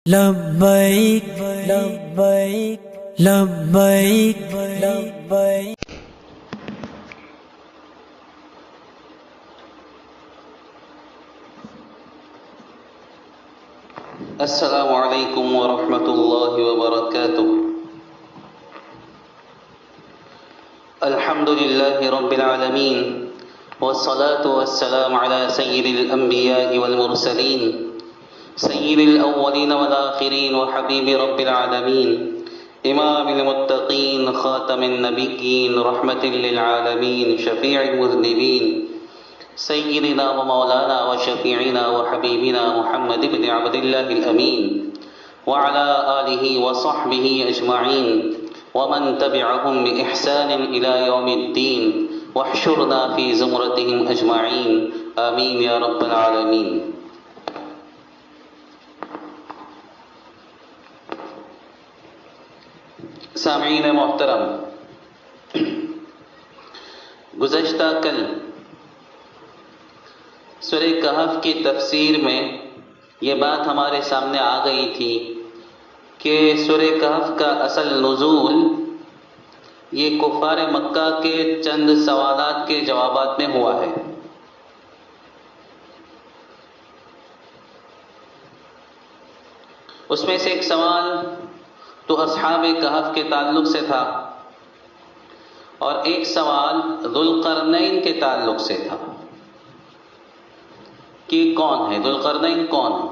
لبیک لبیک لبیک لبیک. السلام علیکم ورحمۃ اللہ وبرکاتہ. الحمد للہ رب العالمین والصلاة والسلام علی سید الانبیاء والمرسلین سید الاولین والآخرین وحبیب رب العالمین امام المتقین خاتم النبیین رحمت للعالمین شفیع المذنبین سیدنا و مولانا و شفیعنا و حبیبنا محمد بن عبد اللہ الامین وعلى آلہ و صحبہ اجمعین ومن تبعهم بإحسان إلى يوم الدين واحشرنا في زمرتهم أجمعين آمين يا رب العالمين. سامعین محترم، گزشتہ کل سورہ کہف کی تفسیر میں یہ بات ہمارے سامنے آ گئی تھی کہ سورہ کہف کا اصل نزول یہ کفار مکہ کے چند سوالات کے جوابات میں ہوا ہے. اس میں سے ایک سوال تو اصحاب کہف کے تعلق سے تھا اور ایک سوال ذوالقرنین کے تعلق سے تھا کہ کون ہے ذوالقرنین، کون ہے.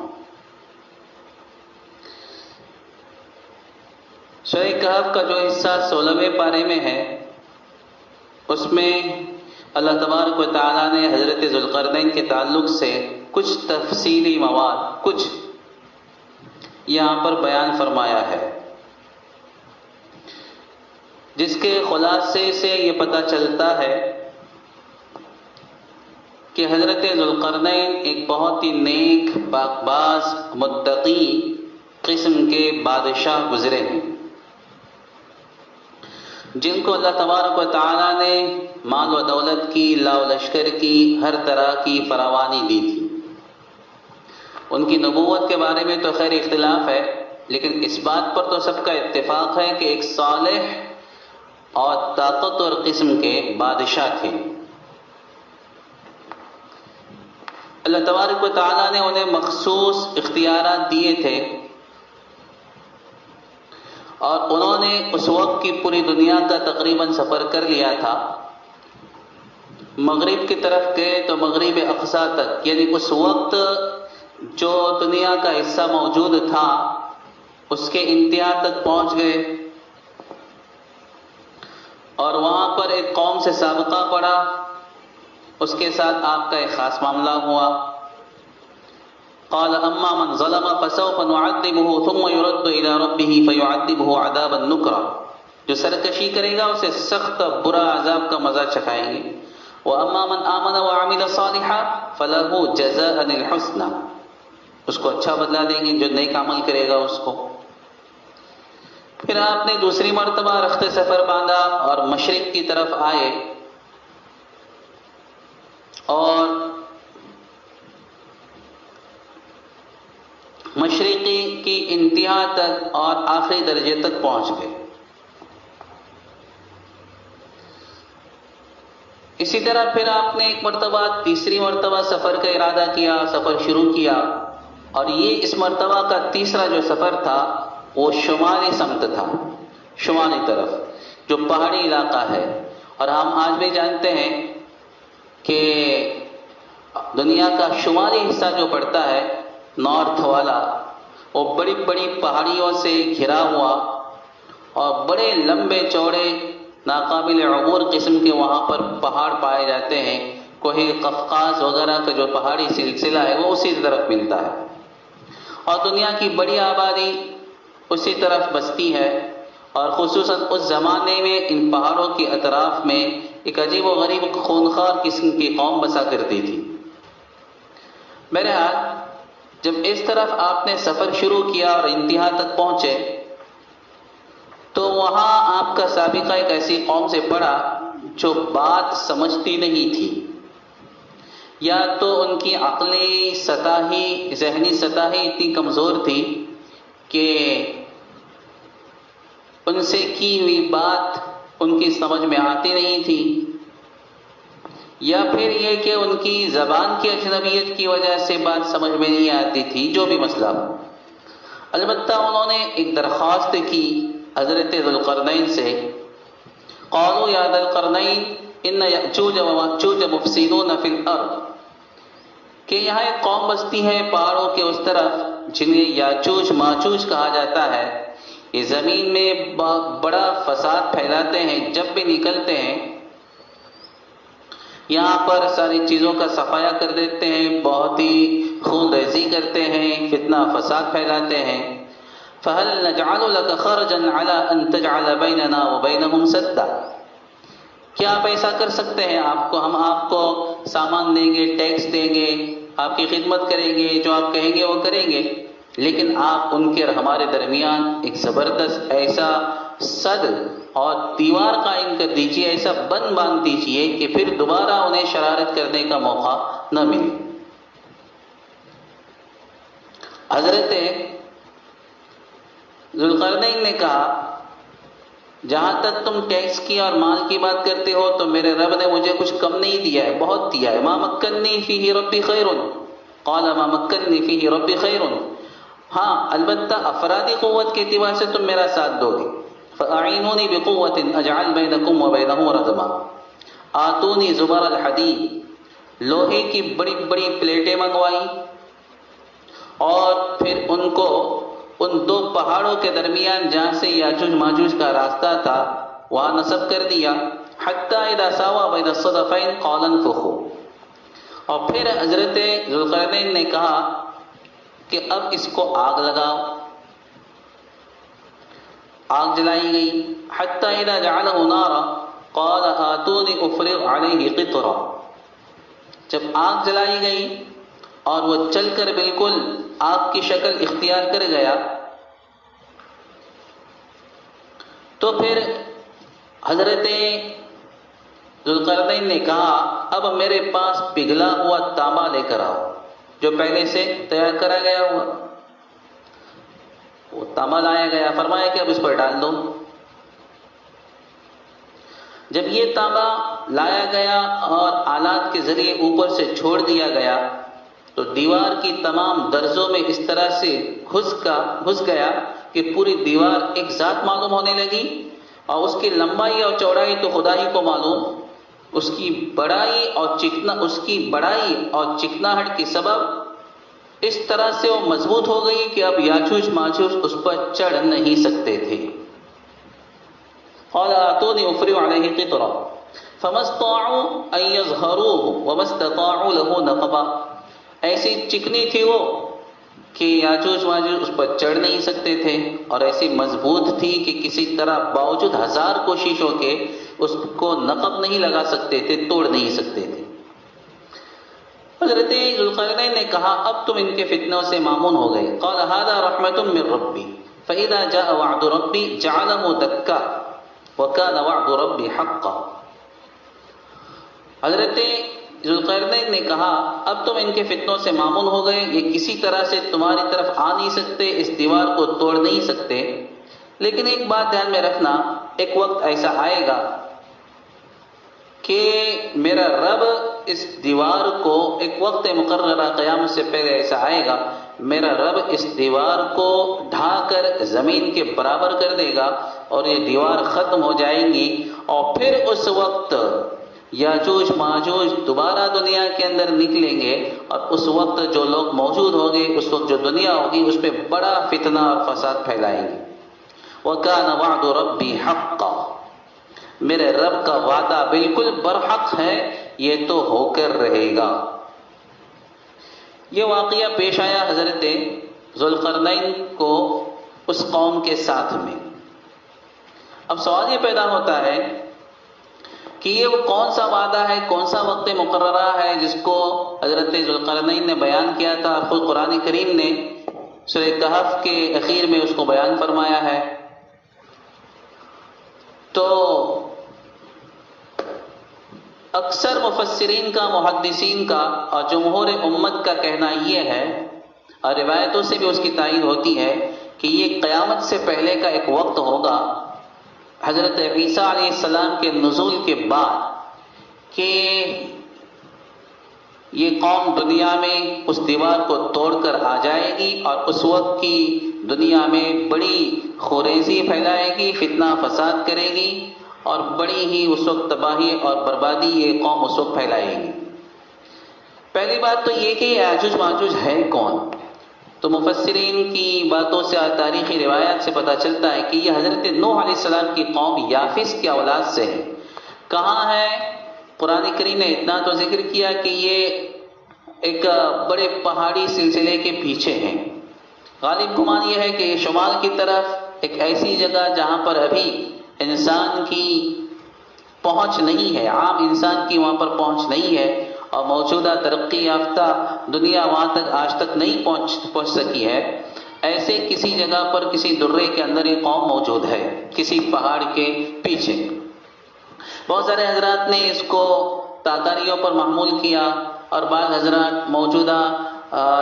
سورہ کہف کا جو حصہ 16ویں پارے میں ہے اس میں اللہ تبارک و تعالیٰ نے حضرت ذوالقرنین کے تعلق سے کچھ تفصیلی مواد کچھ یہاں پر بیان فرمایا ہے، جس کے خلاصے سے یہ پتہ چلتا ہے کہ حضرت ذوالقرنین ایک بہت ہی نیک، پاکباز، متقی قسم کے بادشاہ گزرے ہیں، جن کو اللہ تبارک و تعالیٰ نے مال و دولت کی، لا و لشکر کی، ہر طرح کی فراوانی دی تھی. ان کی نبوت کے بارے میں تو خیر اختلاف ہے، لیکن اس بات پر تو سب کا اتفاق ہے کہ ایک صالح اور طاقتور قسم کے بادشاہ تھے. اللہ تبارک و تعالیٰ نے انہیں مخصوص اختیارات دیے تھے اور انہوں نے اس وقت کی پوری دنیا کا تقریباً سفر کر لیا تھا. مغرب کی طرف گئے تو مغرب اقصیٰ تک، یعنی اس وقت جو دنیا کا حصہ موجود تھا اس کے انتہا تک پہنچ گئے اور وہاں پر ایک قوم سے سابقہ پڑا. اس کے ساتھ آپ کا ایک خاص معاملہ ہوا. قال اما من ظلم فسوف نعذبه ثم يرد الى ربه فيعذبه عذابا نكرا. جو سرکشی کرے گا اسے سخت برا عذاب کا مزہ چکھائیں گے. واما من آمن وعمل صالحا فله جزاء الحسنى. اس کو اچھا بدلہ دیں گے جو نیک عمل کرے گا اس کو. پھر آپ نے دوسری مرتبہ رخت سفر باندھا اور مشرق کی طرف آئے اور مشرقی کی انتہا تک اور آخری درجے تک پہنچ گئے. اسی طرح پھر آپ نے ایک مرتبہ تیسری مرتبہ سفر کا ارادہ کیا، سفر شروع کیا، اور یہ اس مرتبہ کا تیسرا جو سفر تھا وہ شمالی سمت تھا، شمالی طرف جو پہاڑی علاقہ ہے. اور ہم آج بھی جانتے ہیں کہ دنیا کا شمالی حصہ جو پڑتا ہے نارتھ والا، وہ بڑی بڑی پہاڑیوں سے گھرا ہوا اور بڑے لمبے چوڑے ناقابل عبور قسم کے وہاں پر پہاڑ پائے جاتے ہیں. کوہ قفقاز وغیرہ کا جو پہاڑی سلسلہ ہے وہ اسی طرف ملتا ہے اور دنیا کی بڑی آبادی اسی طرف بستی ہے. اور خصوصاً اس زمانے میں ان پہاڑوں کے اطراف میں ایک عجیب و غریب خونخوار قسم کی قوم بسا کرتی تھی. بہرحال جب اس طرف آپ نے سفر شروع کیا اور انتہا تک پہنچے تو وہاں آپ کا سابقہ ایک ایسی قوم سے پڑا جو بات سمجھتی نہیں تھی، یا تو ان کی عقلی سطح ہی ذہنی سطح ہی اتنی کمزور تھی کہ ان سے کی ہوئی بات ان کی سمجھ میں آتی نہیں تھی، یا پھر یہ کہ ان کی زبان کی اجنبیت کی وجہ سے بات سمجھ میں نہیں آتی تھی، جو بھی مسئلہ ہو، البتہ انہوں نے ایک درخواست کی حضرت ذوالقرنین سے. قالوا یا ذا القرنین ان یأجوج ومأجوج مفسدون فی الارض، کہ یہاں ایک قوم بستی ہے پہاڑوں کے اس طرف جنہیں یاجوج ماجوج کہا جاتا ہے، یہ زمین میں بڑا فساد پھیلاتے ہیں، جب بھی نکلتے ہیں یہاں پر ساری چیزوں کا صفایا کر دیتے ہیں، بہت ہی خون ریزی کرتے ہیں، فتنہ فساد پھیلاتے ہیں. فَهَلْ نَجْعَلُ لَكَ خَرْجًا عَلَىٰ أَن تَجْعَلَ بَيْنَنَا وَبَيْنَهُمْ سَدًّا، کیا آپ ایسا کر سکتے ہیں؟ ہم آپ کو سامان دیں گے، ٹیکس دیں گے، آپ کی خدمت کریں گے، جو آپ کہیں گے وہ کریں گے، لیکن آپ ان کے اور ہمارے درمیان ایک زبردست ایسا سد اور دیوار قائم کر دیجیے، ایسا بند باندھ دیجیے کہ پھر دوبارہ انہیں شرارت کرنے کا موقع نہ ملے. حضرت ذوالقرنین نے کہا جہاں تک تم ٹیکس کی اور مال کی بات کرتے ہو تو میرے رب نے مجھے کچھ کم نہیں دیا ہے، بہت دیا ہے. ما مکنی فیہ ربی خیر، قال ما مکنی فیہ ربی خیر، ہاں البتہ افرادی قوت کے اعتبار سے تم میرا ساتھ دو گے. فاعینونی بقوت اجعل بینکم وبینہ ردما، آتونی زبر الحدید، لوہے کی بڑی بڑی پلیٹیں منگوائی اور پھر ان کو ان دو پہاڑوں کے درمیان جہاں سے یاجوج ماجوج کا راستہ تھا وہاں نصب کر دیا. حتی اذا ساوا بین الصدفین قال انفخوا، اور پھر حضرت ذوالقرنین نے کہا کہ اب اس کو آگ لگاؤ. آگ جلائی گئی. حتی اذا جعلہ نارا قال آتونی افرغ علیہ قطرا، جب آگ جلائی گئی اور وہ چل کر بالکل آگ کی شکل اختیار کر گیا تو پھر حضرت ذوالقرنین نے کہا اب میرے پاس پگھلا ہوا تانبا لے کر آؤ جو پہلے سے تیار کرا گیا ہوا. وہ تانبا لایا گیا، فرمایا کہ اب اس پر ڈال دو. جب یہ تانبا لایا گیا اور آلات کے ذریعے اوپر سے چھوڑ دیا گیا تو دیوار کی تمام درزوں میں اس طرح سے گھس گیا کہ پوری دیوار ایک ذات معلوم ہونے لگی، اور اس کی لمبائی اور چوڑائی تو خدا ہی کو معلوم، اس کی بڑائی اور چکناہٹ کے سبب اس طرح سے وہ مضبوط ہو گئی کہ اب یاجوج ماجوج اس پر چڑھ نہیں سکتے تھے. قال آتونی افرغ علیہ قطرا فما استطاعوا ان يظهروه وما استطاعوا له نقبا، ایسی چکنی تھی وہ کہ یاجوج ماجوج اس پر چڑھ نہیں سکتے تھے، اور ایسی مضبوط تھی کہ کسی طرح باوجود ہزار کوششوں کے اس کو نقب نہیں لگا سکتے تھے، توڑ نہیں سکتے تھے. حضرت ذوالقرنین نے کہا اب تم ان کے فتنوں سے مامون ہو گئے. قال هذا رحمت من ربی فاذا جاء وعد ربی جعله دکا وكان وعد ربی حقا. حضرت ذوالقرنین نے کہا اب تم ان کے فتنوں سے مامون ہو گئے، یہ کسی طرح سے تمہاری طرف آ نہیں سکتے، اس دیوار کو توڑ نہیں سکتے، لیکن ایک بات دھیان میں رکھنا، ایک وقت ایسا آئے گا کہ میرا رب اس دیوار کو، ایک وقت مقررہ قیامت سے پہلے ایسا آئے گا، میرا رب اس دیوار کو ڈھا کر زمین کے برابر کر دے گا اور یہ دیوار ختم ہو جائیں گی، اور پھر اس وقت یاجوج ماجوج دوبارہ دنیا کے اندر نکلیں گے، اور اس وقت جو لوگ موجود ہوں گے، اس وقت جو دنیا ہوگی اس پہ بڑا فتنہ اور فساد پھیلائیں گے. وَكَانَ وَعْدُ رَبِّي حَقًّا، میرے رب کا وعدہ بالکل برحق ہے، یہ تو ہو کر رہے گا. یہ واقعہ پیش آیا حضرت ذوالقرنین کو اس قوم کے ساتھ میں. اب سوال یہ پیدا ہوتا ہے کہ یہ وہ کون سا وعدہ ہے، کون سا وقت مقررہ ہے جس کو حضرت ذوالقرنین نے بیان کیا تھا، اور خود قرآن کریم نے سورہ کہف کے اخیر میں اس کو بیان فرمایا ہے. تو اکثر مفسرین کا، محدثین کا اور جمہور امت کا کہنا یہ ہے، اور روایتوں سے بھی اس کی تائید ہوتی ہے کہ یہ قیامت سے پہلے کا ایک وقت ہوگا حضرت عیسیٰ علیہ السلام کے نزول کے بعد کہ یہ قوم دنیا میں اس دیوار کو توڑ کر آ جائے گی اور اس وقت کی دنیا میں بڑی خوریزی پھیلائے گی، فتنہ فساد کرے گی اور بڑی ہی اس وقت تباہی اور بربادی یہ قوم اس وقت پھیلائے گی۔ پہلی بات تو یہ کہ یاجوج ماجوج ہے کون؟ تو مفسرین کی باتوں سے اور تاریخی روایات سے پتہ چلتا ہے کہ یہ حضرت نوح علیہ السلام کی قوم یافس کی اولاد سے ہے۔ کہاں ہے؟ قرآن کریم نے اتنا تو ذکر کیا کہ یہ ایک بڑے پہاڑی سلسلے کے پیچھے ہیں۔ غالب گمان یہ ہے کہ یہ شمال کی طرف ایک ایسی جگہ جہاں پر ابھی انسان کی پہنچ نہیں ہے، عام انسان کی وہاں پر پہنچ نہیں ہے اور موجودہ ترقی یافتہ دنیا وہاں تک آج تک نہیں پہنچ سکی ہے، ایسے کسی جگہ پر کسی درے کے اندر یہ قوم موجود ہے، کسی پہاڑ کے پیچھے۔ بہت سارے حضرات نے اس کو تاتاریوں پر محمول کیا اور بعض حضرات موجودہ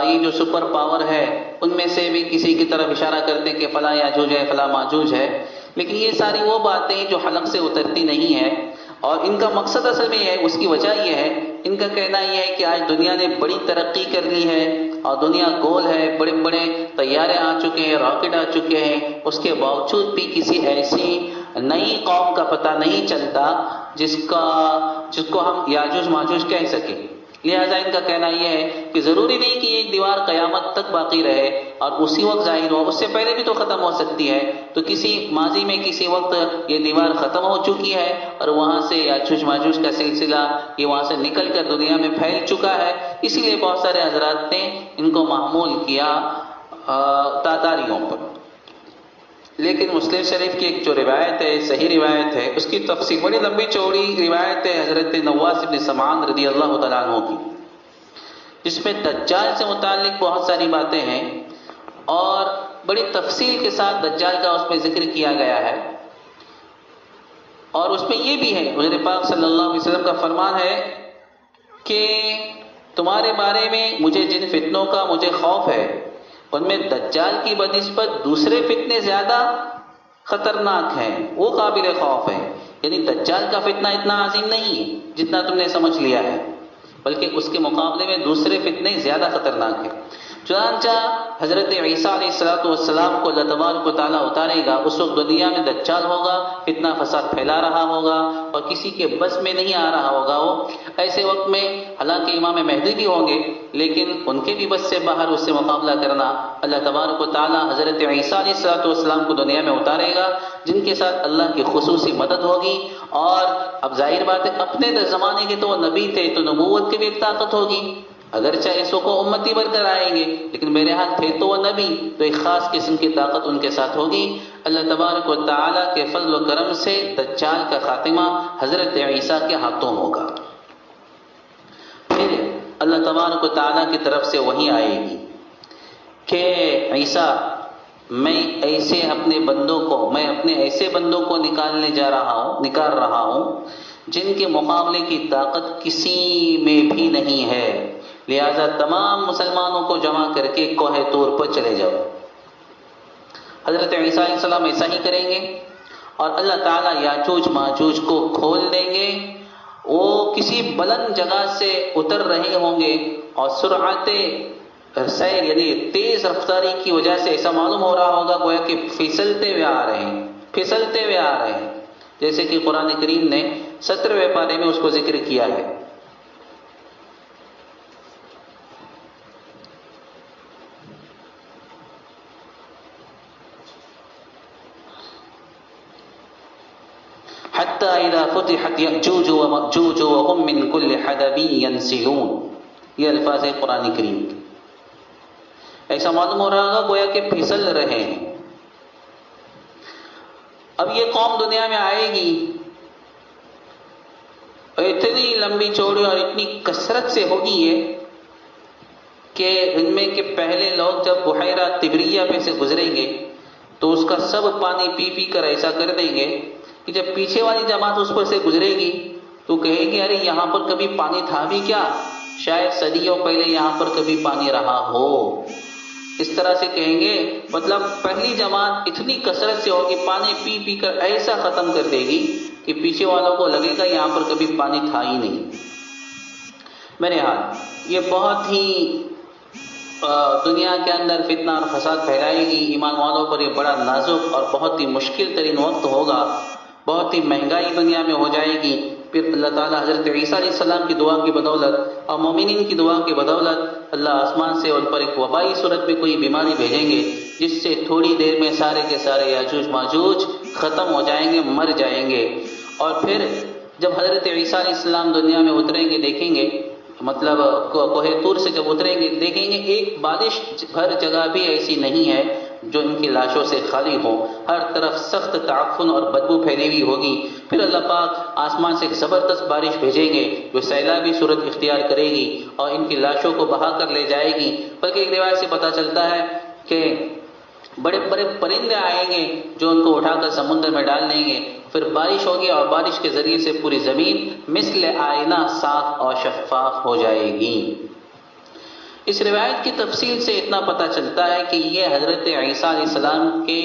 یہ جو سپر پاور ہے ان میں سے بھی کسی کی طرف اشارہ کرتے کہ فلاں یاجوج ہے فلاں ماجوج ہے، لیکن یہ ساری وہ باتیں جو حلق سے اترتی نہیں ہیں اور ان کا مقصد اصل میں ہے، اس کی وجہ یہ ہے، ان کا کہنا یہ ہے کہ آج دنیا نے بڑی ترقی کر لی ہے اور دنیا گول ہے، بڑے بڑے طیارے آ چکے ہیں، راکٹ آ چکے ہیں، اس کے باوجود بھی کسی ایسی نئی قوم کا پتہ نہیں چلتا جس کو ہم یاجوج ماجوج کہہ سکیں۔ لہذا ان کا کہنا یہ ہے کہ ضروری نہیں کہ یہ دیوار قیامت تک باقی رہے اور اسی وقت ظاہر ہو، اس سے پہلے بھی تو ختم ہو سکتی ہے، تو کسی ماضی میں کسی وقت یہ دیوار ختم ہو چکی ہے اور وہاں سے یاجوج ماجوج کا سلسلہ یہ وہاں سے نکل کر دنیا میں پھیل چکا ہے، اسی لیے بہت سارے حضرات نے ان کو محمول کیا تاتاریوں پر۔ لیکن مسلم شریف کی ایک جو روایت ہے، صحیح روایت ہے، اس کی تفصیل بڑی لمبی چوڑی روایت ہے حضرت نواس بن سمعان رضی اللہ تعالیٰ عنہ کی، جس میں دجال سے متعلق بہت ساری باتیں ہیں اور بڑی تفصیل کے ساتھ دجال کا اس میں ذکر کیا گیا ہے، اور اس میں یہ بھی ہے، حضور پاک صلی اللہ علیہ وسلم کا فرمان ہے کہ تمہارے بارے میں مجھے جن فتنوں کا مجھے خوف ہے ان میں دجال کی بنسبت دوسرے فتنے زیادہ خطرناک ہیں، وہ قابل خوف ہیں، یعنی دجال کا فتنہ اتنا عظیم نہیں ہے جتنا تم نے سمجھ لیا ہے، بلکہ اس کے مقابلے میں دوسرے فتنے زیادہ خطرناک ہیں۔ چنانچہ حضرت عیسیٰ علیہ السلام کو اللہ تبارک و تعالیٰ اتارے گا، اس وقت دنیا میں دجال ہوگا، فتنہ فساد پھیلا رہا ہوگا اور کسی کے بس میں نہیں آ رہا ہوگا وہ۔ ایسے وقت میں حالانکہ امام مہدی بھی ہوں گے لیکن ان کے بھی بس سے باہر اس سے مقابلہ کرنا، اللہ تبارک و تعالیٰ حضرت عیسیٰ علیہ السلام کو دنیا میں اتارے گا جن کے ساتھ اللہ کی خصوصی مدد ہوگی، اور اب ظاہر بات ہے اپنے زمانے کے تو وہ نبی تھے تو نبوت کی بھی ایک طاقت ہوگی، اگرچہ عیسیٰ کو امتی بن کر آئیں گے لیکن میرے ہاں تھے تو وہ نبی، تو ایک خاص قسم کی طاقت ان کے ساتھ ہوگی۔ اللہ تبارک و تعالیٰ کے فضل و کرم سے دجال کا خاتمہ حضرت عیسیٰ کے ہاتھوں ہوگا۔ پھر اللہ تبارک و تعالیٰ کی طرف سے وحی آئے گی کہ عیسیٰ میں اپنے ایسے بندوں کو نکال رہا ہوں جن کے مقابلے کی طاقت کسی میں بھی نہیں ہے، لہذا تمام مسلمانوں کو جمع کر کے کوہ طور پر چلے جاؤ۔ حضرت عیسیٰ علیہ السلام ایسا ہی کریں گے اور اللہ تعالیٰ یاجوج ماجوج کو کھول دیں گے، وہ کسی بلند جگہ سے اتر رہے ہوں گے اور سرعت سیر یعنی تیز رفتاری کی وجہ سے ایسا معلوم ہو رہا ہوگا گویا کہ پھسلتے ہوئے آ رہے ہیں، جیسے کہ قرآن کریم نے 17ویں پارے میں اس کو ذکر کیا ہے۔ حتی اذا فتحت یأجوج ومأجوج وهم من کل حدب ینسلون، یہ الفاظ ہے قرآن کریم کے۔ ایسا معلوم ہو رہا ہوگا گویا کہ پھسل رہے ہیں۔ اب یہ قوم دنیا میں آئے گی اور اتنی لمبی چوڑی اور اتنی کثرت سے ہوگی یہ کہ ان میں کے پہلے لوگ جب بحیرہ تبریہ پہ سے گزریں گے تو اس کا سب پانی پی پی کر ایسا کر دیں گے کہ جب پیچھے والی جماعت اس پر سے گزرے گی تو کہے گی ارے یہاں پر کبھی پانی تھا بھی کیا، شاید صدیوں پہلے یہاں پر کبھی پانی رہا ہو۔ اس طرح سے کہیں گے مطلب پہلی جماعت اتنی کثرت سے ہوگی، پانی پی پی کر ایسا ختم کر دے گی کہ پیچھے والوں کو لگے گا یہاں پر کبھی پانی تھا ہی نہیں۔ میرے حال یہ بہت ہی دنیا کے اندر فتنہ اور فساد پھیلائے گی، ایمان والوں پر یہ بڑا نازک اور بہت ہی مشکل ترین وقت ہوگا، بہت ہی مہنگائی دنیا میں ہو جائے گی۔ پھر اللہ تعالیٰ حضرت عیسیٰ علیہ السلام کی دعا کی بدولت اور مومنین کی دعا کی بدولت اللہ آسمان سے ان پر ایک وبائی صورت میں کوئی بیماری بھیجیں گے، جس سے تھوڑی دیر میں سارے کے سارے یاجوج ماجوج ختم ہو جائیں گے، مر جائیں گے۔ اور پھر جب حضرت عیسیٰ علیہ السلام دنیا میں اتریں گے، دیکھیں گے مطلب کوہ طور سے جب اتریں گے دیکھیں گے ایک بارش بھر جگہ بھی ایسی نہیں ہے جو ان کی لاشوں سے خالی ہو، ہر طرف سخت تعفن اور بدبو پھیلی ہوئی ہوگی۔ پھر اللہ پاک آسمان سے ایک زبردست بارش بھیجیں گے جو سیلابی صورت اختیار کرے گی اور ان کی لاشوں کو بہا کر لے جائے گی۔ بلکہ ایک روایت سے پتہ چلتا ہے کہ بڑے بڑے پرندے آئیں گے جو ان کو اٹھا کر سمندر میں ڈال دیں گے، پھر بارش ہوگی اور بارش کے ذریعے سے پوری زمین مثل آئینہ صاف اور شفاف ہو جائے گی۔ اس روایت کی تفصیل سے اتنا پتہ چلتا ہے کہ یہ حضرت عیسیٰ علیہ السلام کے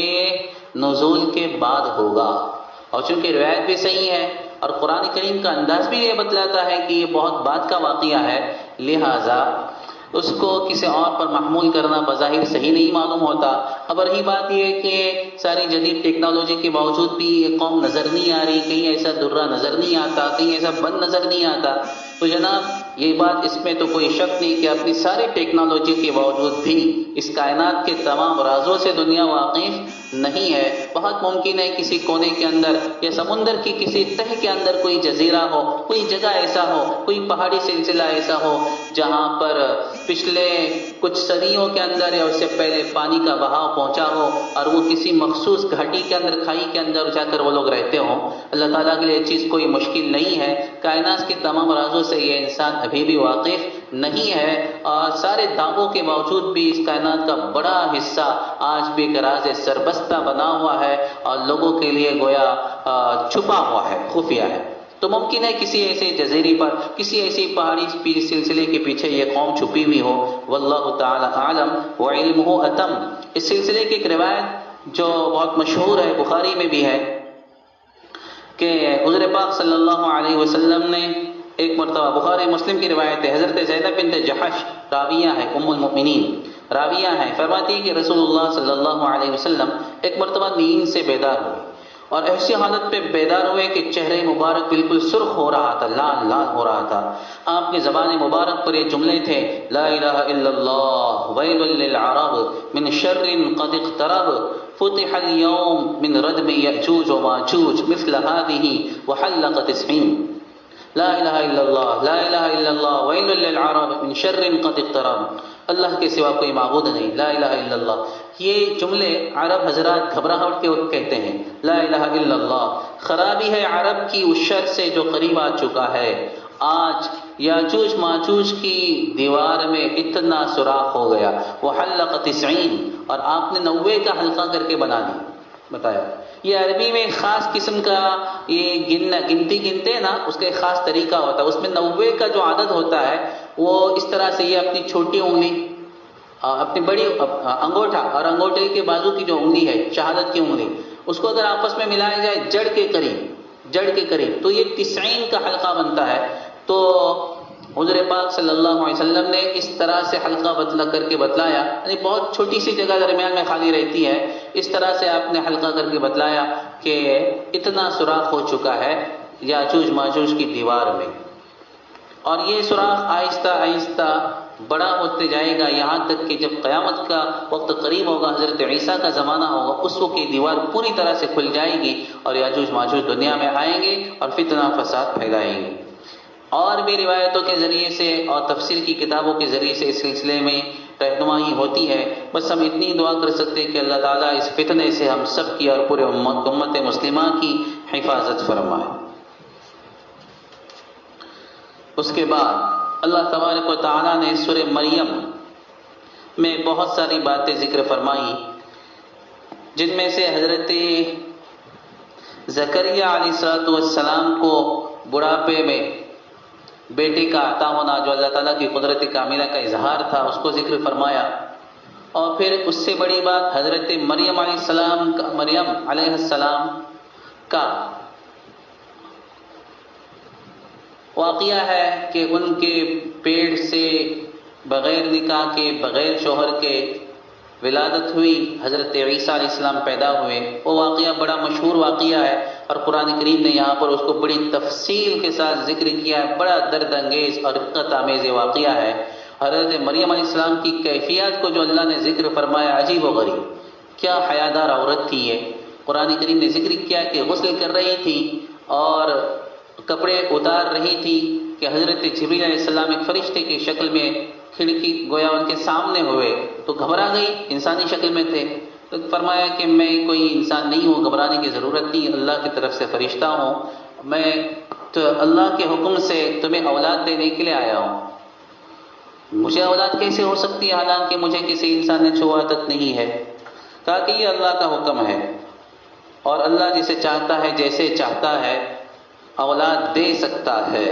نزول کے بعد ہوگا، اور چونکہ روایت بھی صحیح ہے اور قرآن کریم کا انداز بھی یہ بتلاتا ہے کہ یہ بہت بعد کا واقعہ ہے، لہٰذا اس کو کسی اور پر محمول کرنا بظاہر صحیح نہیں معلوم ہوتا۔ اب رہی بات یہ کہ ساری جدید ٹیکنالوجی کے باوجود بھی یہ قوم نظر نہیں آ رہی، کہیں ایسا درہ نظر نہیں آتا، کہیں ایسا بند نظر نہیں آتا، تو جناب یہ بات اس میں تو کوئی شک نہیں کہ اپنی ساری ٹیکنالوجی کے باوجود بھی اس کائنات کے تمام رازوں سے دنیا واقف نہیں ہے۔ بہت ممکن ہے کسی کونے کے اندر یا سمندر کی کسی تہہ کے اندر کوئی جزیرہ ہو، کوئی جگہ ایسا ہو، کوئی پہاڑی سلسلہ ایسا ہو جہاں پر پچھلے کچھ صدیوں کے اندر یا اس سے پہلے پانی کا بہاؤ پہنچا ہو اور وہ کسی مخصوص گھاٹی کے اندر، کھائی کے اندر جا کر وہ لوگ رہتے ہوں۔ اللہ تعالیٰ کے لیے یہ چیز کوئی مشکل نہیں ہے، کائنات کے تمام رازوں سے یہ انسان ابھی بھی واقف نہیں ہے، اور سارے دعووں کے باوجود بھی اس کائنات کا بڑا حصہ آج بھی ایک راز سربستہ بنا ہوا ہے اور لوگوں کے لیے گویا چھپا ہوا ہے، خفیہ ہے۔ تو ممکن ہے کسی ایسے جزیرے پر، کسی ایسی پہاڑی سلسلے کے پیچھے یہ قوم چھپی ہوئی ہو، واللہ تعالی اعلم وعلمہ اتم۔ اس سلسلے کی ایک روایت جو بہت مشہور ہے، بخاری میں بھی ہے، کہ حضور پاک صلی اللہ علیہ وسلم نے ایک مرتبہ، بخاری مسلم کی روایت ہے، حضرت زینب بنت جحش راویہ ہے، ام المؤمنین راویہ ہے، فرماتی ہے کہ رسول اللہ صلی اللہ علیہ وسلم ایک مرتبہ نیند سے بیدار ہوئے اور ایسی حالت پہ بیدار ہوئے کہ چہرے مبارک بالکل سرخ ہو رہا تھا، لال لال ہو رہا تھا۔ آپ کی زبان مبارک پر یہ جملے تھے، لا الہ الا اللہ ویل للعرب من شر قد اقترب فتح اليوم من ردم یأجوج وماجوج مثل هذه وحلق 90۔ لا الہ الا اللہ، لا الہ الا اللہ ویل للعرب من شر قد اقترب، اللہ کے سوا کوئی معبود نہیں، لا الہ الا اللہ۔ یہ جملے عرب حضرات گھبراہٹ کے وقت کہتے ہیں، لا الہ الا اللہ۔ خرابی ہے عرب کی اس شر سے جو قریب آ چکا ہے۔ آج یاجوج ماجوج کی دیوار میں اتنا سوراخ ہو گیا، وحلق 90، اور آپ نے 90 کا حلقہ کر کے بنا دی، بتایا۔ یہ عربی میں ایک خاص قسم کا یہ گنتی گنتے نا، اس کا ایک خاص طریقہ ہوتا ہے، اس میں 90 کا جو عدد ہوتا ہے وہ اس طرح سے، یہ اپنی چھوٹی انگلی، اپنی بڑی انگوٹھا اور انگوٹھے کے بازو کی جو انگلی ہے، شہادت کی انگلی، اس کو اگر آپس میں ملایا جائے جڑ کے قریب تو یہ 90 کا حلقہ بنتا ہے۔ تو حضور پاک صلی اللہ علیہ وسلم نے اس طرح سے حلقہ کر کے بتلایا، یعنی بہت چھوٹی سی جگہ درمیان میں خالی رہتی ہے، اس طرح سے آپ نے حلقہ کر کے بتلایا کہ اتنا سوراخ ہو چکا ہے یاجوج ماجوج کی دیوار میں، اور یہ سوراخ آہستہ آہستہ بڑا ہوتے جائے گا، یہاں تک کہ جب قیامت کا وقت قریب ہوگا، حضرت عیسیٰ کا زمانہ ہوگا، اس وقت یہ دیوار پوری طرح سے کھل جائے گی اور یاجوج ماجوج دنیا میں آئیں گے اور فتنہ فساد پھیلائیں گے۔ اور بھی روایتوں کے ذریعے سے اور تفسیر کی کتابوں کے ذریعے سے اس سلسلے میں رہنمائی ہوتی ہے۔ بس ہم اتنی دعا کر سکتے ہیں کہ اللہ تعالیٰ اس فتنے سے ہم سب کی اور پورے امت مسلمہ کی حفاظت فرمائے۔ اس کے بعد اللہ تبارک و تعالیٰ نے سورہ مریم میں بہت ساری باتیں ذکر فرمائی، جن میں سے حضرت زکریا علیہ السلام کو بڑھاپے میں بیٹے کا عطا ہونا، جو اللہ تعالیٰ کی قدرت کاملہ کا اظہار تھا، اس کو ذکر فرمایا۔ اور پھر اس سے بڑی بات حضرت مریم علیہ السلام کا واقعہ ہے کہ ان کے پیٹ سے بغیر نکاح کے، بغیر شوہر کے ولادت ہوئی، حضرت عیسیٰ علیہ السلام پیدا ہوئے۔ وہ واقعہ بڑا مشہور واقعہ ہے اور قرآن کریم نے یہاں پر اس کو بڑی تفصیل کے ساتھ ذکر کیا ہے۔ بڑا درد انگیز اور رقت آمیز یہ واقعہ ہے۔ حضرت مریم علیہ السلام کی کیفیت کو جو اللہ نے ذکر فرمایا، عجیب و غریب، کیا حیادار عورت تھی یہ۔ قرآن کریم نے ذکر کیا کہ غسل کر رہی تھی اور کپڑے اتار رہی تھی کہ حضرت جبریل علیہ السلام ایک فرشتے کی شکل میں کھڑکی گویا ان کے سامنے ہوئے تو گھبرا گئی، انسانی شکل میں تھے، تو فرمایا کہ میں کوئی انسان نہیں ہوں، گھبرانے کی ضرورت نہیں، اللہ کی طرف سے فرشتہ ہوں، میں تو اللہ کے حکم سے تمہیں اولاد دینے کے لیے آیا ہوں۔ مجھے اولاد کیسے ہو سکتی ہے حالانکہ مجھے کسی انسان نے چھوا تک نہیں ہے؟ کہا کہ یہ اللہ کا حکم ہے اور اللہ جسے چاہتا ہے جیسے چاہتا ہے اولاد دے سکتا ہے۔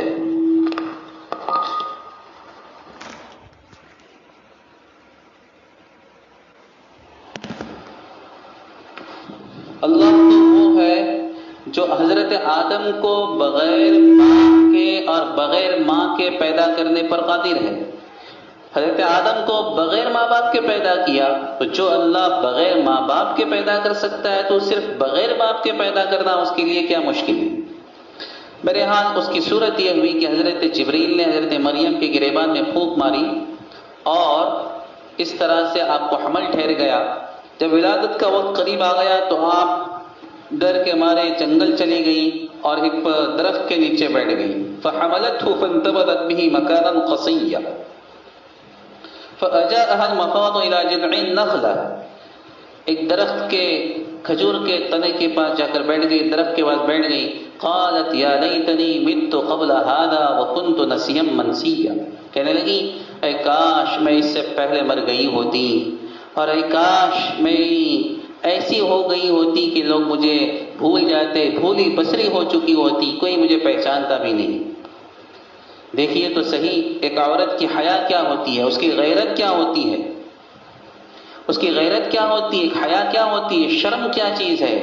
اللہ تو وہ ہے جو حضرت آدم کو بغیر باپ کے اور بغیر ماں کے پیدا کرنے پر قادر ہے۔ حضرت آدم کو بغیر ماں باپ کے پیدا کیا، تو جو اللہ بغیر ماں باپ کے پیدا کر سکتا ہے تو صرف بغیر باپ کے پیدا کرنا اس کے لیے کیا مشکل ہے؟ بہرحال اس کی صورت یہ ہوئی کہ حضرت جبریل نے حضرت مریم کے گریبان میں پھونک ماری اور اس طرح سے آپ کو حمل ٹھہر گیا۔ جب ولادت کا وقت قریب آ گیا تو آپ ڈر کے مارے جنگل چلی گئی اور ایک درخت کے نیچے بیٹھ گئی۔ فحملته فانتبذت به مكانا قصيا فأجاءها المخاض إلى جذع النخلة، ایک درخت کے کھجور کے تنے کے پاس جا کر بیٹھ گئی، درخت کے پاس بیٹھ گئی۔ قالت یا لیتنی مت قبل هذا وكنت نسيا منسيا، کہنے لگی اے کاش میں اس سے پہلے مر گئی ہوتی، اور اے کاش میں ایسی ہو گئی ہوتی کہ لوگ مجھے بھول جاتے، بھولی بسری ہو چکی ہوتی، کوئی مجھے پہچانتا بھی نہیں۔ دیکھیے تو صحیح ایک عورت کی حیا کیا ہوتی ہے، اس کی غیرت کیا ہوتی ہے، اس کی غیرت کیا ہوتی ہے، حیا کیا ہوتی ہے، شرم کیا چیز ہے۔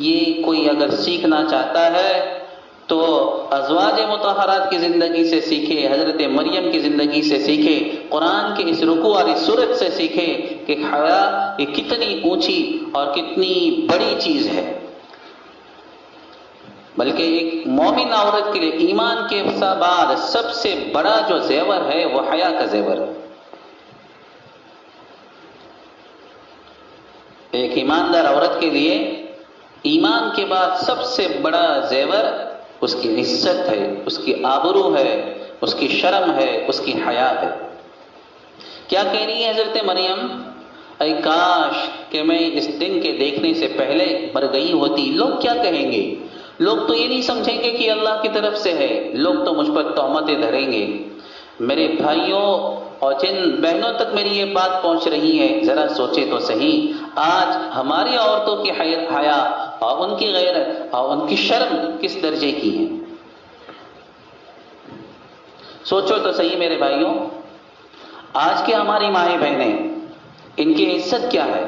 یہ کوئی اگر سیکھنا چاہتا ہے تو ازواج مطہرات کی زندگی سے سیکھے، حضرت مریم کی زندگی سے سیکھے، قرآن کے اس رکوع اور اس سورت سے سیکھے کہ حیا یہ کتنی اونچی اور کتنی بڑی چیز ہے۔ بلکہ ایک مومن عورت کے لیے ایمان کے بعد سب سے بڑا جو زیور ہے وہ حیا کا زیور ہے۔ ایک ایماندار عورت کے لیے ایمان کے بعد سب سے بڑا زیور اس کی عزت ہے، اس کی آبرو ہے، اس کی شرم ہے، اس کی حیا ہے۔ کیا کہہ رہی ہے حضرت مریم؟ اے کاش کہ میں اس دن کے دیکھنے سے پہلے مر گئی ہوتی۔ لوگ کیا کہیں گے؟ لوگ تو یہ نہیں سمجھیں گے کہ اللہ کی طرف سے ہے، لوگ تو مجھ پر تہمتیں دھریں گے۔ میرے بھائیوں اور جن بہنوں تک میری یہ بات پہنچ رہی ہے، ذرا سوچے تو صحیح، آج ہماری عورتوں کی حیا اور ان کی غیرت اور ان کی شرم کس درجے کی ہے؟ سوچو تو صحیح میرے بھائیوں، آج کی ہماری مائیں بہنیں، ان کی عزت کیا ہے؟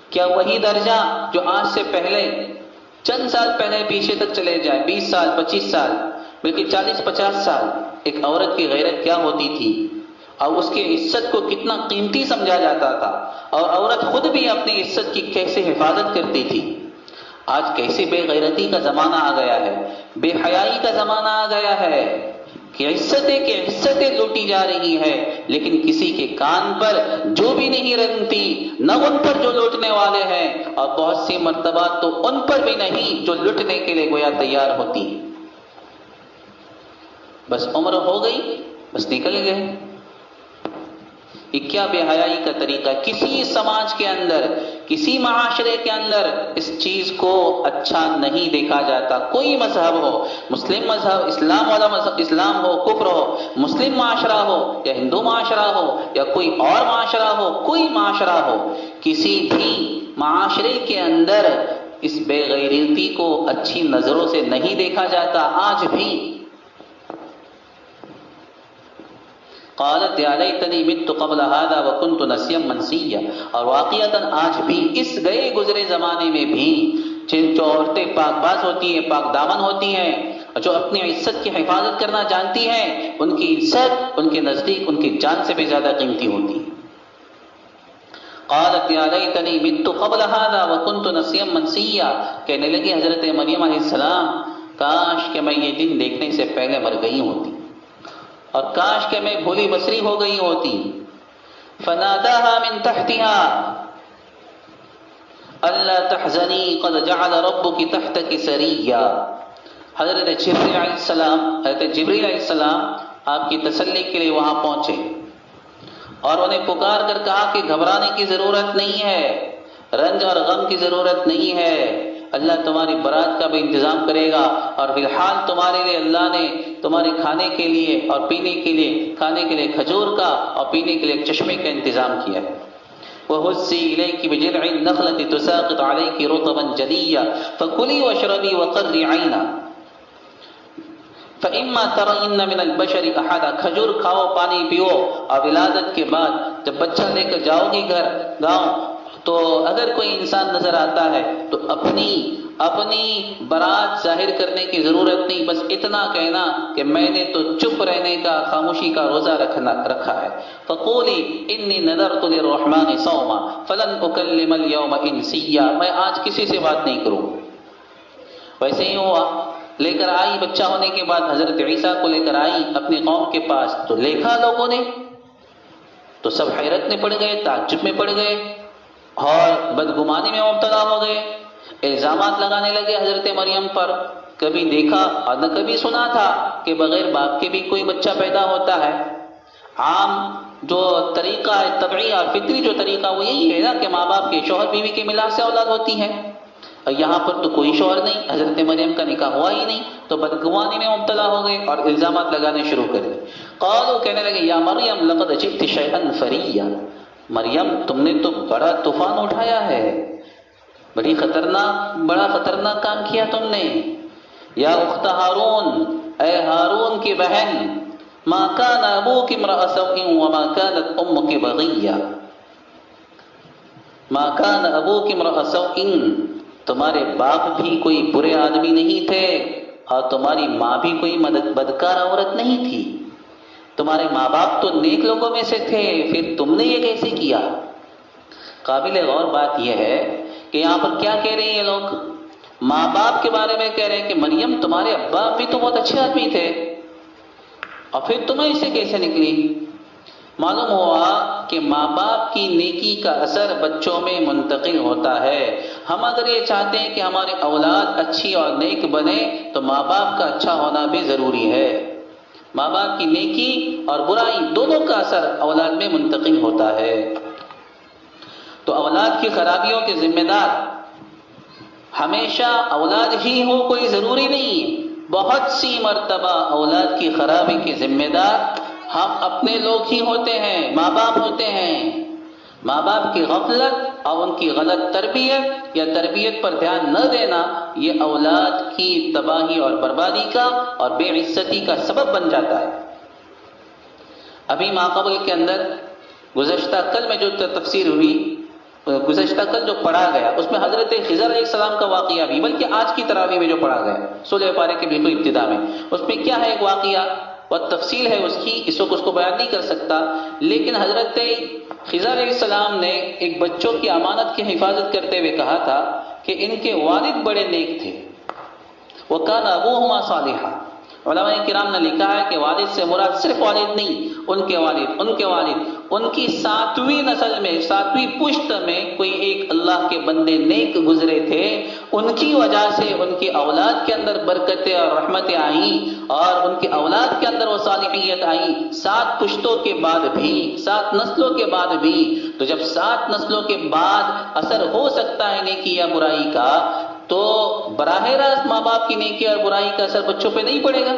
کیا وہی درجہ جو آج سے پہلے چند سال پہلے پیچھے تک چلے جائے، 20 سال 25 سال بلکہ 40-50 سال، ایک عورت کی غیرت کیا ہوتی تھی اور اس کی عزت کو کتنا قیمتی سمجھا جاتا تھا، اور عورت خود بھی اپنی عزت کی کیسے حفاظت کرتی تھی؟ آج کیسے بے غیرتی کا زمانہ آ گیا ہے، بے حیائی کا زمانہ آ گیا ہے کہ عزتیں لوٹی جا رہی ہے، لیکن کسی کے کان پر جو بھی نہیں رنگتی، نہ ان پر جو لوٹنے والے ہیں، اور بہت سی مرتبہ تو ان پر بھی نہیں جو لٹنے کے لیے گویا تیار ہوتی۔ بس عمر ہو گئی، بس نکل گئے۔ یہ کیا بے حیائی کا طریقہ ہے؟ کسی سماج کے اندر، کسی معاشرے کے اندر اس چیز کو اچھا نہیں دیکھا جاتا۔ کوئی مذہب ہو، مسلم مذہب، اسلام والا مذہب، اسلام ہو، کفر ہو، مسلم معاشرہ ہو یا ہندو معاشرہ ہو یا کوئی اور معاشرہ ہو، کوئی معاشرہ ہو، کسی بھی معاشرے کے اندر اس بے غیرتی کو اچھی نظروں سے نہیں دیکھا جاتا۔ آج بھی قالت یا لیتنی مت قبل هذا وکنت نسیا منسیا، اور واقعتاً آج بھی اس گئے گزرے زمانے میں بھی جو عورتیں پاک باز ہوتی ہیں، پاک دامن ہوتی ہیں، جو اپنی عزت کی حفاظت کرنا جانتی ہیں، ان کی عزت ان کے نزدیک ان کی جان سے بھی زیادہ قیمتی ہوتی ہے۔ قالت یا لیتنی مت قبل هذا وکنت نسیا منسیا، کہنے لگی حضرت مریم علیہ السلام کاش کہ میں یہ دن دیکھنے سے پہلے مر گئی ہوتی، اور کاش کہ میں بھولی بصری ہو گئی ہوتی۔ فناداها من تحتها الا تحزنی قد جعل ربک تحتک سریا، حضرت جبریل علیہ السلام آپ کی تسلی کے لیے وہاں پہنچے اور انہیں پکار کر کہا کہ گھبرانے کی ضرورت نہیں ہے، رنج اور غم کی ضرورت نہیں ہے، اللہ تمہاری برات کا بھی انتظام کرے گا، اور فی الحال تمہارے لیے اللہ نے تمہارے کھانے کے لیے اور پینے کے لیے، کھانے کے لیے کھجور کا اور پینے کے لیے ایک چشمے کا انتظام کیا ہے۔ وَهُزِّي إِلَيْكِ بِجِذْعِ النَّخْلَةِ تُسَاقِطْ عَلَيْكِ رُطَبًا جَنِيًّا فَكُلِي وَاشْرَبِي وَقَرِّي عَيْنًا فَإِمَّا تَرَيِنَّ مِنَ الْبَشَرِ أَحَدًا، کھجور کھاؤ، پانی پیو، اور ولادت کے بعد جب بچہ لے کر جاؤ گی گاؤں تو اگر کوئی انسان نظر آتا ہے تو اپنی برات ظاہر کرنے کی ضرورت نہیں، بس اتنا کہنا کہ میں نے تو چپ رہنے کا، خاموشی کا روزہ رکھا ہے۔ فقولی انی نذرت للرحمن صوما فلن اکلم اليوم انسیا، میں آج کسی سے بات نہیں کروں۔ ویسے ہی ہوا، لے کر آئی بچہ ہونے کے بعد، حضرت عیسیٰ کو لے کر آئی اپنی قوم کے پاس، تو دیکھا لوگوں نے تو سب حیرت میں پڑ گئے، تعجب میں پڑ گئے اور بدگمانی میں مبتلا ہو گئے، الزامات لگانے لگے حضرت مریم پر۔ کبھی دیکھا اور نہ کبھی سنا تھا کہ بغیر باپ کے بھی کوئی بچہ پیدا ہوتا ہے۔ عام جو طریقہ ہے، طبعی اور فطری جو طریقہ وہ یہی ہے نا کہ ماں باپ کے، شوہر بیوی کے ملاپ سے اولاد ہوتی ہے، اور یہاں پر تو کوئی شوہر نہیں، حضرت مریم کا نکاح ہوا ہی نہیں، تو بدگمانی میں مبتلا ہو گئے اور الزامات لگانے شروع کر دیے۔ قالوا، کہنے لگے یا مریم لقد جئت شیئا فریا، مریم تم نے تو بڑا طوفان اٹھایا ہے، بڑا خطرناک کام کیا تم نے۔ یا اخت ہارون، اے ہارون کی بہن، ما کان ابوک امرأ سوء وما کانت امک بغیہ، ما کان ابوک امرأ سوء، تمہارے باپ بھی کوئی برے آدمی نہیں تھے اور تمہاری ماں بھی کوئی بدکار عورت نہیں تھی، تمہارے ماں باپ تو نیک لوگوں میں سے تھے، پھر تم نے یہ کیسے کیا؟ قابل غور بات یہ ہے کہ یہاں پر کیا کہہ رہے ہیں یہ لوگ؟ ماں باپ کے بارے میں کہہ رہے ہیں کہ مریم تمہارے ابا بھی تو بہت اچھے آدمی تھے اور پھر تمہیں اسے کیسے نکلی؟ معلوم ہوا کہ ماں باپ کی نیکی کا اثر بچوں میں منتقل ہوتا ہے۔ ہم اگر یہ چاہتے ہیں کہ ہماری اولاد اچھی اور نیک بنے تو ماں باپ کا اچھا ہونا بھی ضروری ہے۔ ماں باپ کی نیکی اور برائی دونوں کا اثر اولاد میں منتقل ہوتا ہے۔ تو اولاد کی خرابیوں کے ذمہ دار ہمیشہ اولاد ہی ہو کوئی ضروری نہیں، بہت سی مرتبہ اولاد کی خرابی کے ذمہ دار ہم اپنے لوگ ہی ہوتے ہیں، ماں باپ ہوتے ہیں۔ ماں باپ کی غفلت اور ان کی غلط تربیت یا تربیت پر دھیان نہ دینا، یہ اولاد کی تباہی اور بربادی کا اور بے عزتی کا سبب بن جاتا ہے۔ ابھی ماقبل کے اندر گزشتہ کل میں جو تفسیر ہوئی، گزشتہ کل جو پڑھا گیا اس میں حضرت خضر علیہ السلام کا واقعہ بھی، بلکہ آج کی تراویح میں جو پڑھا گیا 16 پارے کے بالکل ابتدا میں، اس میں کیا ہے ایک واقعہ اور تفصیل ہے اس کی، اس وقت اس کو بیان نہیں کر سکتا، لیکن حضرت خضر علیہ السلام نے ایک بچوں کی امانت کی حفاظت کرتے ہوئے کہا تھا کہ ان کے والد بڑے نیک تھے، وَكَانَ أَبُوهُمَا صَالِحًا۔ علماء کرام نے لکھا ہے کہ والد سے مراد صرف والد نہیں، ان کے والد ان کی 7ویں نسل میں، 7ویں پشت میں کوئی ایک اللہ کے بندے نیک گزرے تھے، ان کی وجہ سے ان کی اولاد کے اندر برکتیں اور رحمتیں آئیں اور ان کی اولاد کے اندر وہ صالحیت آئی 7 پشتوں کے بعد بھی، 7 نسلوں کے بعد بھی۔ تو جب 7 نسلوں کے بعد اثر ہو سکتا ہے نیکی یا برائی کا، تو براہ راست ماں باپ کی نیکی اور برائی کا اثر بچوں پہ نہیں پڑے گا۔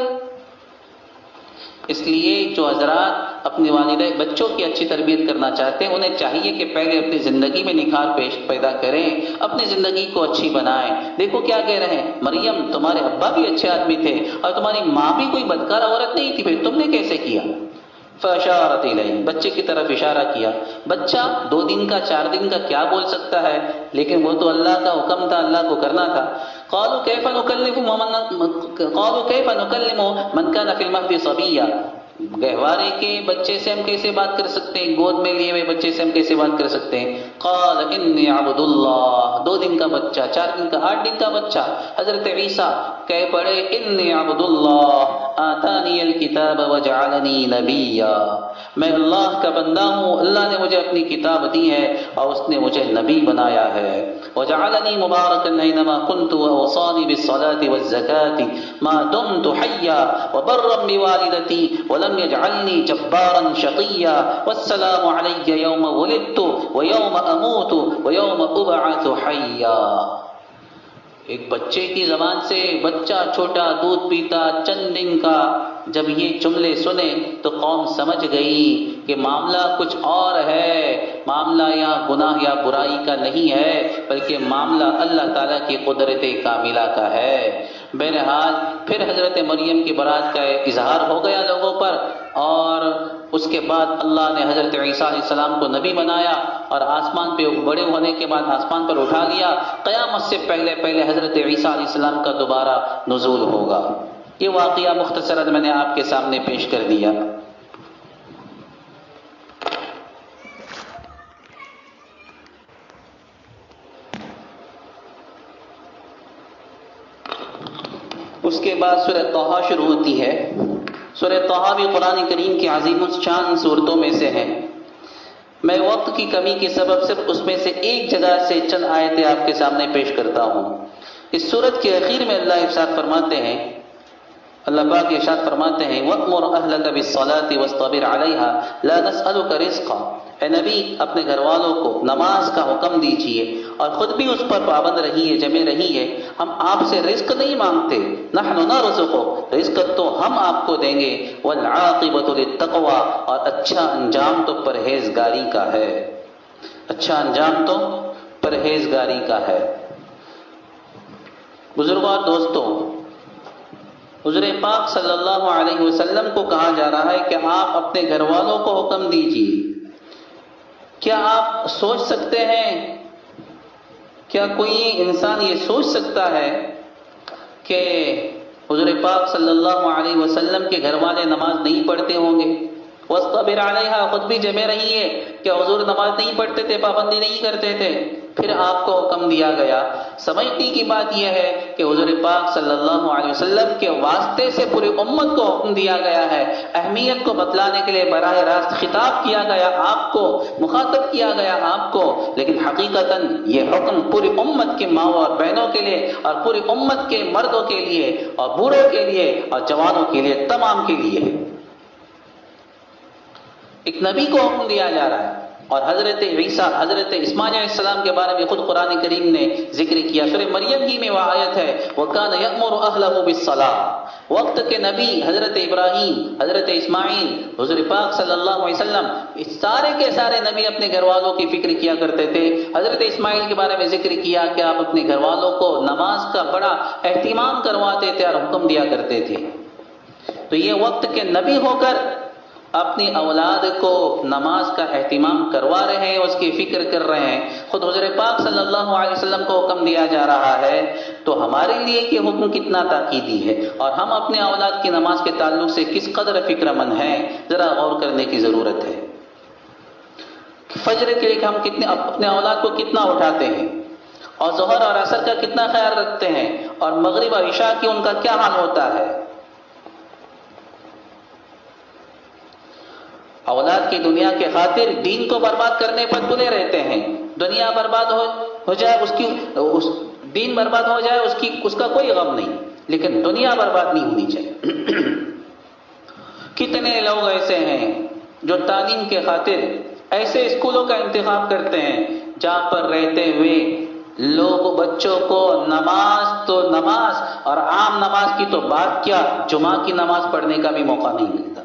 اس لیے جو حضرات اپنے والدین بچوں کی اچھی تربیت کرنا چاہتے ہیں، انہیں چاہیے کہ پہلے اپنی زندگی میں نکھار پیدا کریں، اپنی زندگی کو اچھی بنائیں۔ دیکھو کیا کہہ رہے ہیں، مریم تمہارے ابا بھی اچھے آدمی تھے اور تمہاری ماں بھی کوئی بدکار عورت نہیں تھی، پھر تم نے کیسے کیا؟ فاشارت الیہ، بچے کی طرف اشارہ کیا۔ بچہ 2 دن کا 4 دن کا کیا بول سکتا ہے، لیکن وہ تو اللہ کا حکم تھا، اللہ کو کرنا تھا۔ قالوا کیف نکلم من کان فی المہد صبیا، گہوارے کے بچے سے ہم کیسے بات کر سکتے ہیں، گود میں لیے ہوئے بچے سے ہم کیسے بات کر سکتے ہیں۔ قال انی عبد اللہ، 2 دن کا بچہ، 4 دن کا، 8 دن کا بچہ، حضرت عیسیٰ کہہ پڑے انی عبد اللہ آتانی الکتاب وجعلنی نبیا، میں اللہ کا بندہ ہوں، اللہ نے مجھے اپنی کتاب دی ہے اور اس نے مجھے نبی بنایا ہے۔ وجعلنی مبارکا اینما کنت واوصانی بالصلاة والزکاة ما دمت حیا وبرا بوالدتی ولم يجعلنی جبارا شقیا والسلام علی یوم ولدت ویوم اموت ویوم ابعث حیا۔ ایک بچے کی زبان سے، بچہ چھوٹا دودھ پیتا چند دن کا، جب یہ جملے سنے تو قوم سمجھ گئی کہ معاملہ کچھ اور ہے، معاملہ یہاں گناہ یا برائی کا نہیں ہے، بلکہ معاملہ اللہ تعالیٰ کی قدرت کاملہ کا ہے۔ بہرحال پھر حضرت مریم کی برات کا اظہار ہو گیا لوگوں پر، اور اس کے بعد اللہ نے حضرت عیسیٰ علیہ السلام کو نبی بنایا اور آسمان پہ بڑے ہونے کے بعد آسمان پر اٹھا لیا۔ قیامت سے پہلے حضرت عیسیٰ علیہ السلام کا دوبارہ نزول ہوگا۔ یہ واقعہ مختصراً میں نے آپ کے سامنے پیش کر دیا۔ اس کے بعد سورہ طٰہٰ شروع ہوتی ہے۔ سورہ طٰہٰ بھی قرآن کریم کی عظیم الشان صورتوں میں سے ہے۔ میں وقت کی کمی کے سبب صرف اس میں سے ایک جگہ سے چند آیتیں آپ کے سامنے پیش کرتا ہوں۔ اس سورت کے اخیر میں اللہ ارشاد فرماتے ہیں، اللہ پاک ارشاد فرماتے ہیں وَأْمُرْ أَهْلَكَ بِالصَّلَاةِ وَاصْطَبِرْ عَلَيْهَا لَا نَسْأَلُكَ رِزْقًا، اے نبی اپنے گھر والوں کو نماز کا حکم دیجئے اور خود بھی اس پر پابند رہیے، جمے رہیے، ہم آپ سے رزق نہیں مانگتے، نحن نرزقک، رزق تو ہم آپ کو دیں گے، وَالْعَاقِبَةُ لِلتَّقْوَىٰ، اور اچھا انجام تو پرہیزگاری کا ہے، اچھا انجام تو پرہیزگاری کا ہے۔ بزرگوں اور دوستوں، حضور پاک صلی اللہ علیہ وسلم کو کہا جا رہا ہے کہ آپ اپنے گھر والوں کو حکم دیجیے۔ کیا آپ سوچ سکتے ہیں، کیا کوئی انسان یہ سوچ سکتا ہے کہ حضور پاک صلی اللہ علیہ وسلم کے گھر والے نماز نہیں پڑھتے ہوں گے؟ وَاصْطَبِرْ عَلَيْهَا، خود بھی جمے رہیے، کیا حضور نماز نہیں پڑھتے تھے، پابندی نہیں کرتے تھے؟ پھر آپ کو حکم دیا گیا۔ سمجھنے کی بات یہ ہے کہ حضور پاک صلی اللہ علیہ وسلم کے واسطے سے پوری امت کو حکم دیا گیا ہے، اہمیت کو بتلانے کے لیے براہ راست خطاب کیا گیا، آپ کو مخاطب کیا گیا آپ کو، لیکن حقیقتاً یہ حکم پوری امت کے ماں اور بہنوں کے لیے اور پوری امت کے مردوں کے لیے اور بوڑھوں کے لیے اور جوانوں کے لیے، تمام کے لیے ہے۔ ایک نبی کو حکم دیا جا رہا ہے، اور حضرت عیسیٰ، حضرت اسماعیل علیہ السلام کے بارے میں خود قرآن کریم نے ذکر کیا۔ سورہ مریم ہی میں وہ آیت ہے وَكَانَ يَأْمُرُ أَهْلَهُ بِالصَّلَاةِ، وقت کے نبی حضرت ابراہیم، حضرت اسماعیل، حضور پاک صلی اللہ علیہ وسلم، اس سارے کے سارے نبی اپنے گھر والوں کی فکر کیا کرتے تھے۔ حضرت اسماعیل کے بارے میں ذکر کیا کہ آپ اپنے گھر والوں کو نماز کا بڑا اہتمام کرواتے تھے اور حکم دیا کرتے تھے۔ تو یہ وقت کے نبی ہو کر اپنی اولاد کو نماز کا اہتمام کروا رہے ہیں، اس کی فکر کر رہے ہیں۔ خود حضور پاک صلی اللہ علیہ وسلم کو حکم دیا جا رہا ہے، تو ہمارے لیے یہ حکم کتنا تاکیدی ہے، اور ہم اپنے اولاد کی نماز کے تعلق سے کس قدر فکر مند ہیں، ذرا غور کرنے کی ضرورت ہے۔ فجر کے لیے ہم کتنے اپنے اولاد کو کتنا اٹھاتے ہیں، اور ظہر اور عصر کا کتنا خیال رکھتے ہیں، اور مغرب اور عشاء کی ان کا کیا حال ہوتا ہے۔ اولاد کی دنیا کے خاطر دین کو برباد کرنے پر تلے رہتے ہیں، دنیا برباد ہو جائے دین برباد ہو جائے اس کا کوئی غم نہیں، لیکن دنیا برباد نہیں ہونی چاہیے۔ کتنے لوگ ایسے ہیں جو تعلیم کے خاطر ایسے اسکولوں کا انتخاب کرتے ہیں جہاں پر رہتے ہوئے لوگ بچوں کو نماز تو نماز اور عام نماز کی تو بات کیا، جمعہ کی نماز پڑھنے کا بھی موقع نہیں ملتا۔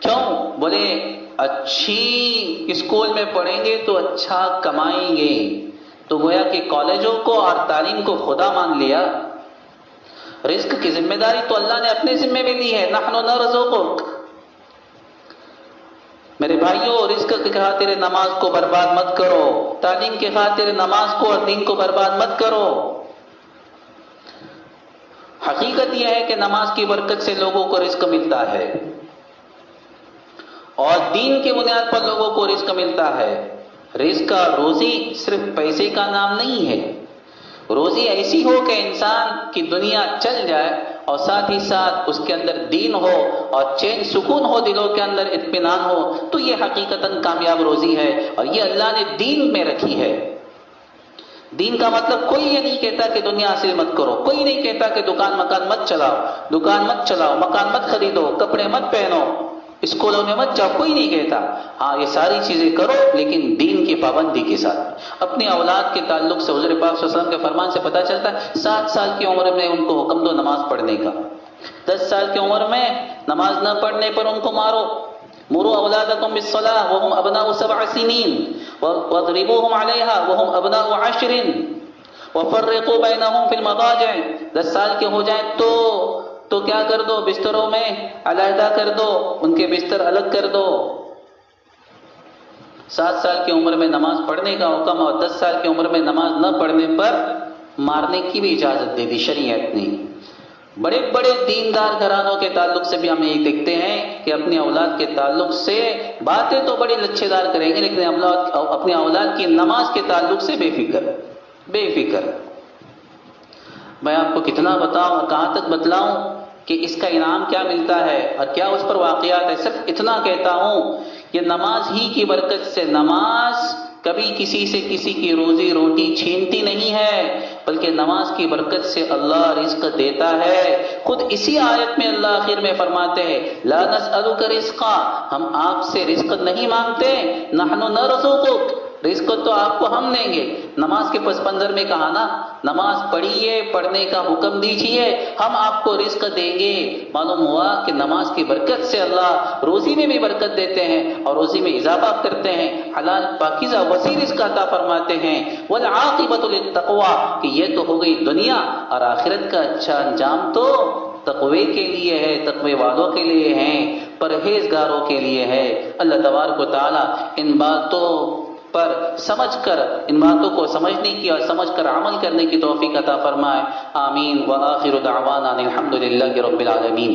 کیوں؟ بولے اچھی اسکول میں پڑھیں گے تو اچھا کمائیں گے، تو گویا کہ کالجوں کو اور تعلیم کو خدا مان لیا۔ رزق کی ذمہ داری تو اللہ نے اپنے ذمہ میں لی ہے. نحن نرزقک. میرے بھائیوں، رزق کی خاطر نماز کو برباد مت کرو، تعلیم کی خاطر نماز کو اور دین کو برباد مت کرو. حقیقت یہ ہے کہ نماز کی برکت سے لوگوں کو رزق ملتا ہے اور دین کے بنیاد پر لوگوں کو رزق ملتا ہے. رزق کا روزی صرف پیسے کا نام نہیں ہے. روزی ایسی ہو کہ انسان کی دنیا چل جائے اور ساتھ ہی ساتھ اس کے اندر دین ہو اور چین سکون ہو، دلوں کے اندر اطمینان ہو، تو یہ حقیقتاً کامیاب روزی ہے اور یہ اللہ نے دین میں رکھی ہے. دین کا مطلب کوئی یہ نہیں کہتا کہ دنیا حاصل مت کرو، کوئی نہیں کہتا کہ دکان مکان مت چلاؤ، مکان مت خریدو، کپڑے مت پہنو، اسکولوں میں مت جاؤ، کوئی نہیں کہتا. ہاں یہ ساری چیزیں کرو لیکن دین کی پابندی کے ساتھ. اپنی اولاد کے تعلق سے حضور پاک صلی اللہ علیہ وسلم کے فرمان سے پتہ چلتا ہے 7 سال کی عمر میں ان کو حکم دو نماز پڑھنے کا. 10 سال کی عمر میں نماز نہ پڑھنے پر ان کو مارو. مروا اولادکم بالصلاۃ وهم ابناء 7 سنین واضربوهم علیہا وهم ابناء 10 وفرقوا بینہم فی المضاجع. 10 سال کے ہو جائیں تو کیا کر دو، بستروں میں علیحدہ کر دو، ان کے بستر الگ کر دو. 7 سال کی عمر میں نماز پڑھنے کا حکم اور 10 سال کی عمر میں نماز نہ پڑھنے پر مارنے کی بھی اجازت دے دی شریعت نے. بڑے بڑے دیندار گھرانوں کے تعلق سے بھی ہم یہ دیکھتے ہیں کہ اپنی اولاد کے تعلق سے باتیں تو بڑی لچھے دار کریں گے لیکن اپنی اولاد کی نماز کے تعلق سے بے فکر. میں آپ کو کتنا بتاؤں اور کہاں تک بتلاؤں کہ اس کا انعام کیا ملتا ہے اور کیا اس پر واقعات ہے. صرف اتنا کہتا ہوں کہ نماز ہی کی برکت سے، نماز کبھی کسی سے کسی کی روزی روٹی چھینتی نہیں ہے بلکہ نماز کی برکت سے اللہ رزق دیتا ہے. خود اسی آیت میں اللہ آخر میں فرماتے ہیں لا نسألک رزقا، ہم آپ سے رزق نہیں مانگتے، نحن نرزقک، رزق تو آپ کو ہم دیں گے. نماز کے پس منظر میں کہا نا نماز پڑھیے، پڑھنے کا حکم دیجیے، ہم آپ کو رزق دیں گے. معلوم ہوا کہ نماز کی برکت سے اللہ روزی میں بھی برکت دیتے ہیں اور روزی میں اضافہ کرتے ہیں، حلال پاکیزہ وسیع رزق عطا فرماتے ہیں. والعاقبۃ للتقوی، کہ یہ تو ہو گئی دنیا اور آخرت کا اچھا انجام تو تقوی کے لیے ہے، تقوی والوں کے لیے ہیں، پرہیزگاروں کے لیے ہے. اللہ تبارک و تعالی ان باتوں پر سمجھ کر، ان باتوں کو سمجھنے کی اور سمجھ کر عمل کرنے کی توفیق عطا فرمائے. آمین. وآخر دعوانا الحمد للہ رب العالمین.